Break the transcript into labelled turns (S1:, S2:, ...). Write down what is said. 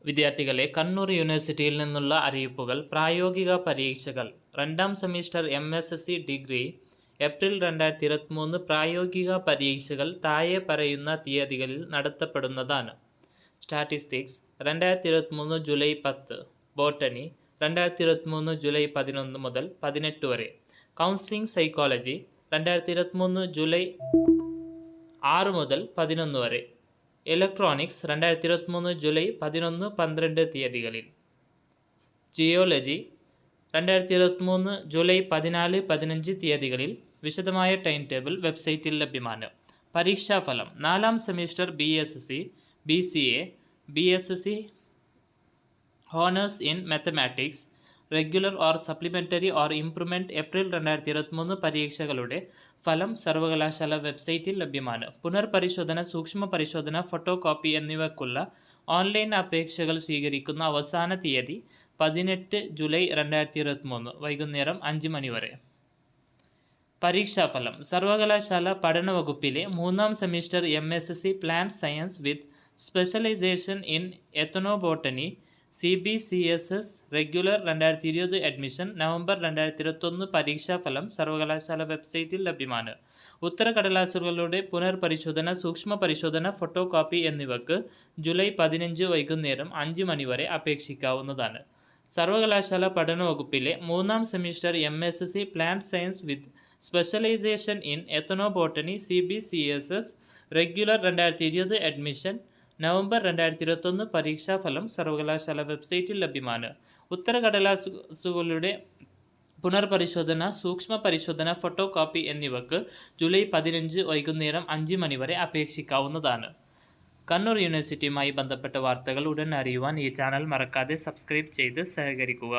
S1: വിദ്യാർത്ഥികളെ, കണ്ണൂർ യൂണിവേഴ്സിറ്റിയിൽ നിന്നുള്ള അറിയിപ്പുകൾ. പ്രായോഗിക പരീക്ഷകൾ. രണ്ടാം സെമിസ്റ്റർ MSc ഡിഗ്രി ഏപ്രിൽ 2023 പ്രായോഗിക പരീക്ഷകൾ താഴെ പറയുന്ന തീയതികളിൽ നടത്തപ്പെടുന്നതാണ്. സ്റ്റാറ്റിസ്റ്റിക്സ് 2023 ജൂലൈ 10, ബോട്ടണി 2023 ജൂലൈ 11 മുതൽ 18 വരെ, കൗൺസിലിംഗ് സൈക്കോളജി 2023 ജൂലൈ 6 മുതൽ 11 വരെ, ഇലക്ട്രോണിക്സ് 2023 ജൂലൈ 11-12 തീയതികളിൽ, ജിയോളജി 2023 ജൂലൈ 14-15 തീയതികളിൽ. വിശദമായ ടൈം ടേബിൾ വെബ്സൈറ്റിൽ ലഭ്യമാണ്. പരീക്ഷാഫലം. നാലാം semester BSc, BCA, BSc honours in mathematics, regular or supplementary or improvement April 2023 പരീക്ഷകളുടെ ഫലം സർവകലാശാല വെബ്സൈറ്റിൽ ലഭ്യമാണ്. പുനർപരിശോധന, സൂക്ഷ്മ പരിശോധന, ഫോട്ടോ കോപ്പി എന്നിവയ്ക്കുള്ള ഓൺലൈൻ അപേക്ഷകൾ സ്വീകരിക്കുന്ന അവസാന തീയതി 18 ജൂലൈ 2023 വൈകുന്നേരം 5 മണി വരെ. പരീക്ഷാഫലം. സർവകലാശാല പഠന വകുപ്പിലെ മൂന്നാം semester MSc plant science with specialisation in ethnobotany CBCSS regular 2020 admission November 2021 പരീക്ഷാഫലം സർവകലാശാല വെബ്സൈറ്റിൽ ലഭ്യമാണ്. ഉത്തരക്കടലാസുകളുടെ പുനർപരിശോധന, സൂക്ഷ്മ പരിശോധന, ഫോട്ടോ കോപ്പി എന്നിവയ്ക്ക് ജൂലൈ 15 വൈകുന്നേരം 5 മണി വരെ അപേക്ഷിക്കാവുന്നതാണ്. സർവകലാശാല പഠന വകുപ്പിലെ മൂന്നാം semester MSc plant science with specialisation in ethnobotany CBCSS regular 2020 admission November 2021 പരീക്ഷാഫലം സർവകലാശാല വെബ്സൈറ്റിൽ ലഭ്യമാണ്. ഉത്തരകടലാസുകളുടെ പുനർപരിശോധന, സൂക്ഷ്മ പരിശോധന, ഫോട്ടോ കോപ്പി എന്നിവയ്ക്ക് ജൂലൈ 15 വൈകുന്നേരം 5 മണി വരെ അപേക്ഷിക്കാവുന്നതാണ്. കണ്ണൂർ യൂണിവേഴ്സിറ്റിയുമായി ബന്ധപ്പെട്ട വാർത്തകൾ ഉടൻ അറിയുവാൻ ഈ ചാനൽ മറക്കാതെ സബ്സ്ക്രൈബ് ചെയ്ത് സഹകരിക്കുക.